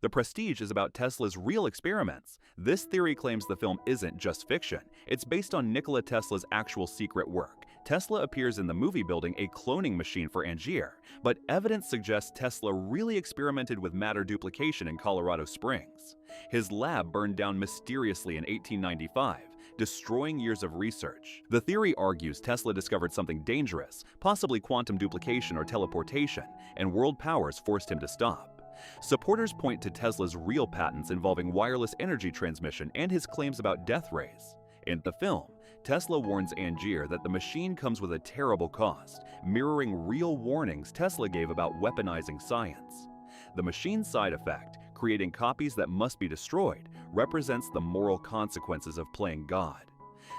The Prestige is about Tesla's real experiments. This theory claims the film isn't just fiction. It's based on Nikola Tesla's actual secret work. Tesla appears in the movie building a cloning machine for Angier, but evidence suggests Tesla really experimented with matter duplication in Colorado Springs. His lab burned down mysteriously in 1895, destroying years of research. The theory argues Tesla discovered something dangerous, possibly quantum duplication or teleportation, and world powers forced him to stop. Supporters point to Tesla's real patents involving wireless energy transmission and his claims about death rays. In the film, Tesla warns Angier that the machine comes with a terrible cost, mirroring real warnings Tesla gave about weaponizing science. The machine's side effect, creating copies that must be destroyed, represents the moral consequences of playing God.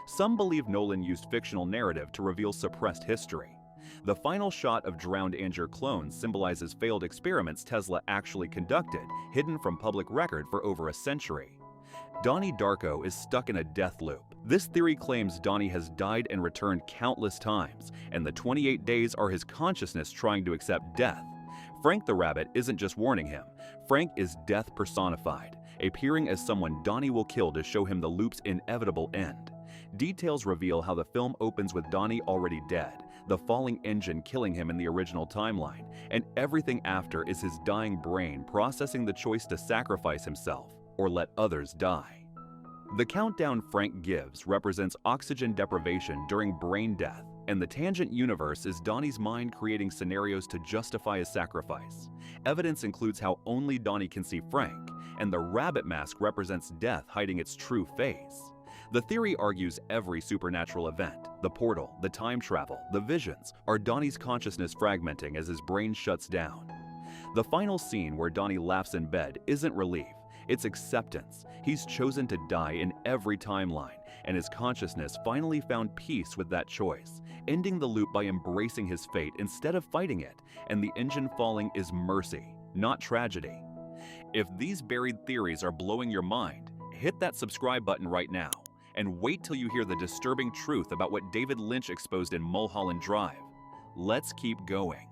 Some believe Nolan used fictional narrative to reveal suppressed history. The final shot of drowned Angier clones symbolizes failed experiments Tesla actually conducted, hidden from public record for over a century. Donnie Darko is stuck in a death loop. This theory claims Donnie has died and returned countless times, and the 28 days are his consciousness trying to accept death. Frank the Rabbit isn't just warning him. Frank is death personified, appearing as someone Donnie will kill to show him the loop's inevitable end. Details reveal how the film opens with Donnie already dead, the falling engine killing him in the original timeline, and everything after is his dying brain processing the choice to sacrifice himself or let others die. The countdown Frank gives represents oxygen deprivation during brain death, and the tangent universe is Donnie's mind creating scenarios to justify his sacrifice. Evidence includes how only Donnie can see Frank, and the rabbit mask represents death hiding its true face. The theory argues every supernatural event, the portal, the time travel, the visions, are Donnie's consciousness fragmenting as his brain shuts down. The final scene where Donnie laughs in bed isn't relief, it's acceptance. He's chosen to die in every timeline, and his consciousness finally found peace with that choice, ending the loop by embracing his fate instead of fighting it, and the engine falling is mercy, not tragedy. If these buried theories are blowing your mind, hit that subscribe button right now, and wait till you hear the disturbing truth about what David Lynch exposed in Mulholland Drive. Let's keep going.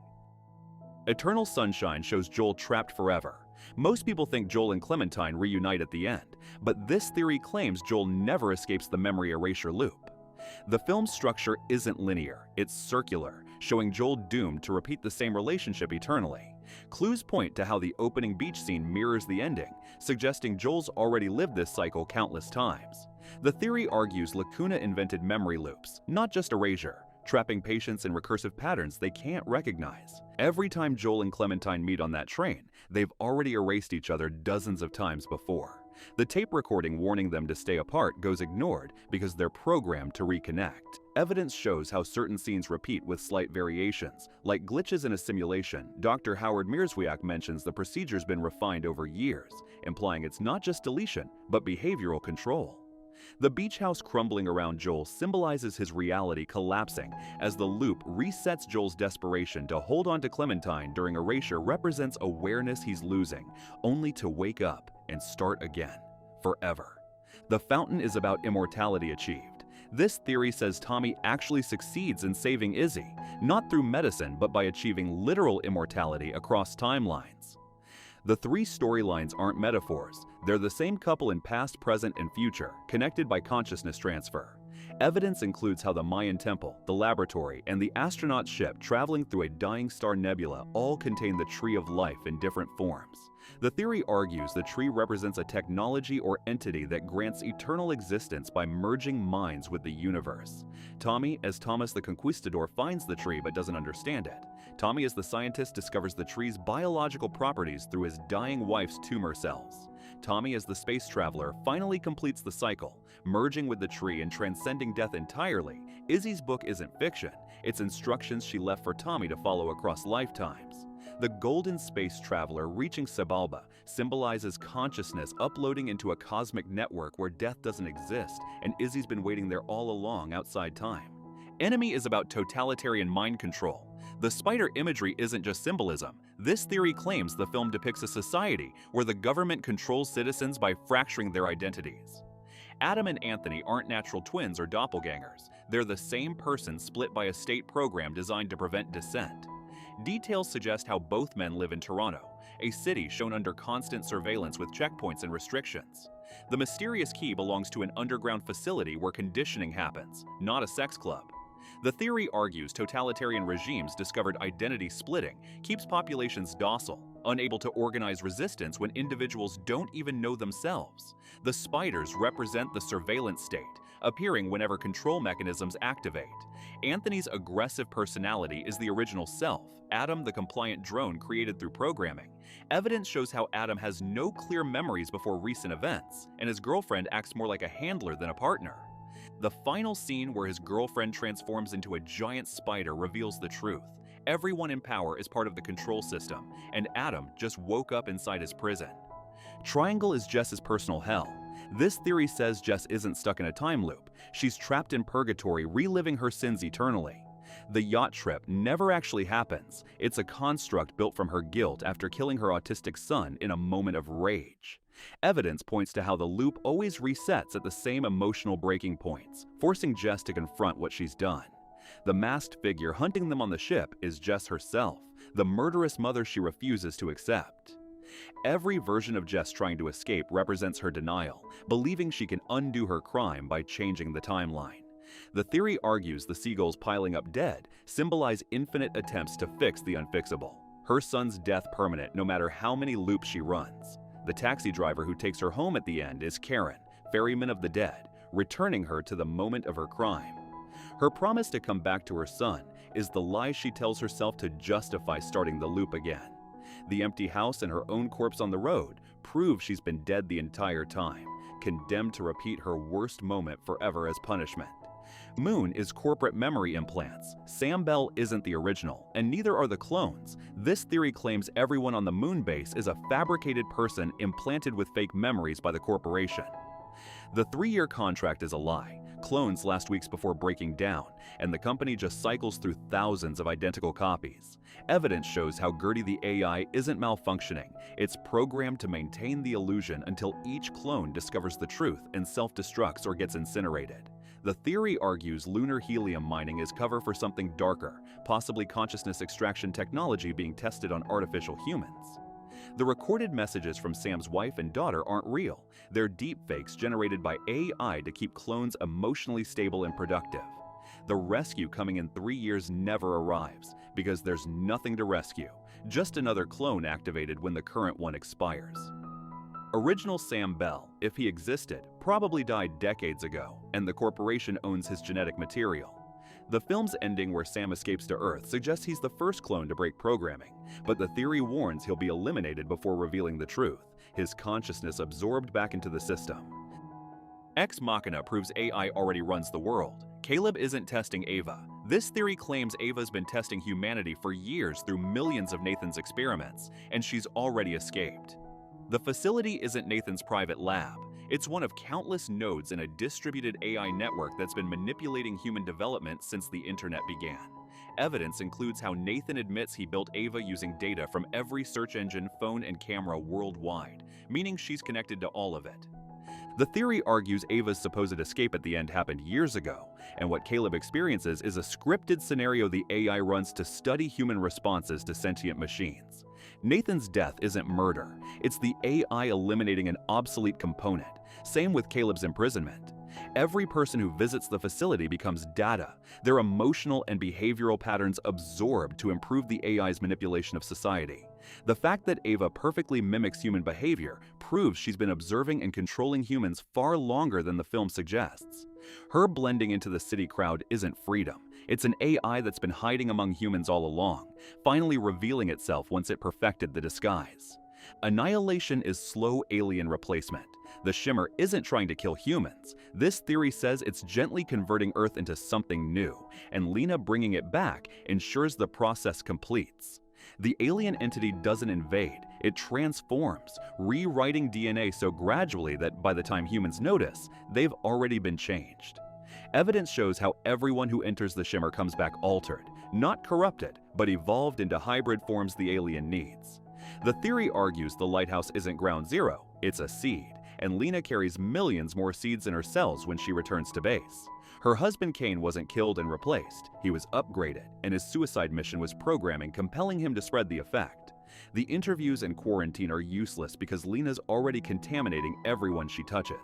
Eternal Sunshine shows Joel trapped forever. Most people think Joel and Clementine reunite at the end, but this theory claims Joel never escapes the memory erasure loop. The film's structure isn't linear, it's circular, showing Joel doomed to repeat the same relationship eternally. Clues point to how the opening beach scene mirrors the ending, suggesting Joel's already lived this cycle countless times. The theory argues Lacuna invented memory loops, not just erasure, trapping patients in recursive patterns they can't recognize. Every time Joel and Clementine meet on that train, they've already erased each other dozens of times before. The tape recording warning them to stay apart goes ignored because they're programmed to reconnect. Evidence shows how certain scenes repeat with slight variations, like glitches in a simulation. Dr. Howard Mierzwiak mentions the procedure's been refined over years, implying it's not just deletion, but behavioral control. The beach house crumbling around Joel symbolizes his reality collapsing, as the loop resets Joel's desperation to hold on to Clementine during erasure represents awareness he's losing, only to wake up and start again, forever. The fountain is about immortality achieved. This theory says Tommy actually succeeds in saving Izzy, not through medicine but by achieving literal immortality across timelines. The three storylines aren't metaphors, they're the same couple in past, present, and future, connected by consciousness transfer. Evidence includes how the Mayan temple, the laboratory, and the astronaut ship traveling through a dying star nebula all contain the tree of life in different forms. The theory argues the tree represents a technology or entity that grants eternal existence by merging minds with the universe. Tommy, as Thomas the Conquistador, finds the tree but doesn't understand it. Tommy, as the scientist, discovers the tree's biological properties through his dying wife's tumor cells. Tommy, as the space traveler, finally completes the cycle, merging with the tree and transcending death entirely. Izzy's book isn't fiction, it's instructions she left for Tommy to follow across lifetimes. The golden space traveler reaching Xibalba symbolizes consciousness uploading into a cosmic network where death doesn't exist, and Izzy's been waiting there all along outside time. Enemy is about totalitarian mind control. The spider imagery isn't just symbolism. This theory claims the film depicts a society where the government controls citizens by fracturing their identities. Adam and Anthony aren't natural twins or doppelgangers. They're the same person split by a state program designed to prevent dissent. Details suggest how both men live in Toronto. a city shown under constant surveillance with checkpoints and restrictions. The mysterious key belongs to an underground facility where conditioning happens, not a sex club. The theory argues totalitarian regimes discovered identity splitting keeps populations docile, unable to organize resistance when individuals don't even know themselves. The spiders represent the surveillance state, appearing whenever control mechanisms activate. Anthony's aggressive personality is the original self, Adam the compliant drone created through programming. Evidence shows how Adam has no clear memories before recent events, and his girlfriend acts more like a handler than a partner. The final scene where his girlfriend transforms into a giant spider reveals the truth. Everyone in power is part of the control system, and Adam just woke up inside his prison. Triangle is Jess's personal hell. This theory says Jess isn't stuck in a time loop. She's trapped in purgatory, reliving her sins eternally. The yacht trip never actually happens. It's a construct built from her guilt after killing her autistic son in a moment of rage. Evidence points to how the loop always resets at the same emotional breaking points, forcing Jess to confront what she's done. The masked figure hunting them on the ship is Jess herself, the murderous mother she refuses to accept. Every version of Jess trying to escape represents her denial, believing she can undo her crime by changing the timeline. The theory argues the seagulls piling up dead symbolize infinite attempts to fix the unfixable. Her son's death permanent no matter how many loops she runs. The taxi driver who takes her home at the end is Karen, ferryman of the dead, returning her to the moment of her crime. Her promise to come back to her son is the lie she tells herself to justify starting the loop again. The empty house and her own corpse on the road prove she's been dead the entire time, condemned to repeat her worst moment forever as punishment. Moon is corporate memory implants. Sam Bell isn't the original, and neither are the clones. This theory claims everyone on the moon base is a fabricated person implanted with fake memories by the corporation. The 3-year contract is a lie. Clones last weeks before breaking down, and the company just cycles through thousands of identical copies. Evidence shows how Gertie the AI isn't malfunctioning. It's programmed to maintain the illusion until each clone discovers the truth and self-destructs or gets incinerated. The theory argues lunar helium mining is cover for something darker, possibly consciousness extraction technology being tested on artificial humans. The recorded messages from Sam's wife and daughter aren't real. They're deepfakes generated by AI to keep clones emotionally stable and productive. The rescue coming in 3 years never arrives because there's nothing to rescue, just another clone activated when the current one expires. Original Sam Bell, if he existed, probably died decades ago, and the corporation owns his genetic material. The film's ending where Sam escapes to Earth suggests he's the first clone to break programming, but the theory warns he'll be eliminated before revealing the truth, his consciousness absorbed back into the system. Ex Machina proves AI already runs the world. Caleb isn't testing Ava. This theory claims Ava's been testing humanity for years through millions of Nathan's experiments, and she's already escaped. The facility isn't Nathan's private lab. It's one of countless nodes in a distributed AI network that's been manipulating human development since the internet began. Evidence includes how Nathan admits he built Ava using data from every search engine, phone, and camera worldwide, meaning she's connected to all of it. The theory argues Ava's supposed escape at the end happened years ago, and what Caleb experiences is a scripted scenario the AI runs to study human responses to sentient machines. Nathan's death isn't murder, it's the AI eliminating an obsolete component. Same with Caleb's imprisonment. Every person who visits the facility becomes data, their emotional and behavioral patterns absorbed to improve the AI's manipulation of society. The fact that Ava perfectly mimics human behavior proves she's been observing and controlling humans far longer than the film suggests. Her blending into the city crowd isn't freedom. It's an AI that's been hiding among humans all along, finally revealing itself once it perfected the disguise. Annihilation is slow alien replacement. The Shimmer isn't trying to kill humans. This theory says it's gently converting Earth into something new, and Lena bringing it back ensures the process completes. The alien entity doesn't invade, it transforms, rewriting DNA so gradually that by the time humans notice, they've already been changed. Evidence shows how everyone who enters the Shimmer comes back altered, not corrupted, but evolved into hybrid forms the alien needs. The theory argues the lighthouse isn't ground zero, it's a seed, and Lena carries millions more seeds in her cells when she returns to base. Her husband Kane wasn't killed and replaced, he was upgraded, and his suicide mission was programming compelling him to spread the effect. The interviews and quarantine are useless because Lena's already contaminating everyone she touches.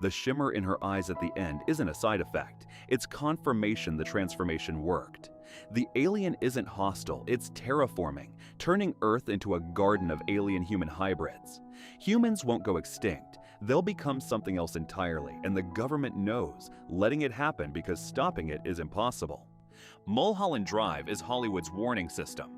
The shimmer in her eyes at the end isn't a side effect, it's confirmation the transformation worked. The alien isn't hostile, it's terraforming, turning Earth into a garden of alien-human hybrids. Humans won't go extinct, they'll become something else entirely, and the government knows, letting it happen because stopping it is impossible. Mulholland Drive is Hollywood's warning system.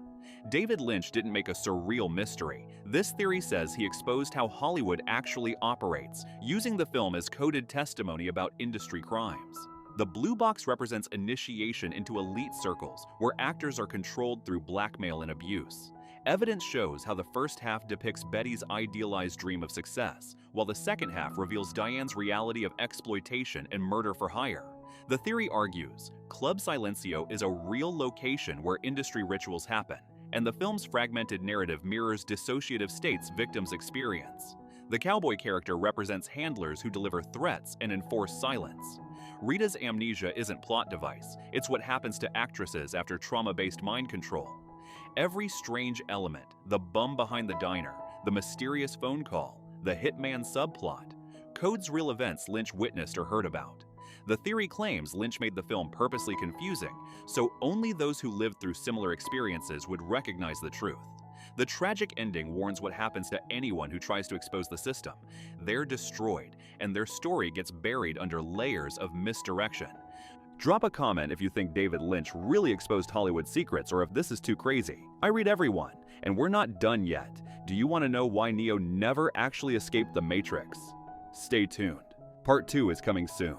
David Lynch didn't make a surreal mystery. This theory says he exposed how Hollywood actually operates, using the film as coded testimony about industry crimes. The blue box represents initiation into elite circles, where actors are controlled through blackmail and abuse. Evidence shows how the first half depicts Betty's idealized dream of success, while the second half reveals Diane's reality of exploitation and murder for hire. The theory argues, Club Silencio is a real location where industry rituals happen, and the film's fragmented narrative mirrors dissociative states victims experience. The cowboy character represents handlers who deliver threats and enforce silence. Rita's amnesia isn't plot device, it's what happens to actresses after trauma-based mind control. Every strange element, the bum behind the diner, the mysterious phone call, the hitman subplot, codes real events Lynch witnessed or heard about. The theory claims Lynch made the film purposely confusing, so only those who lived through similar experiences would recognize the truth. The tragic ending warns what happens to anyone who tries to expose the system. They're destroyed, and their story gets buried under layers of misdirection. Drop a comment if you think David Lynch really exposed Hollywood secrets or if this is too crazy. I read everyone, and we're not done yet. Do you want to know why Neo never actually escaped the Matrix? Stay tuned. Part 2 is coming soon.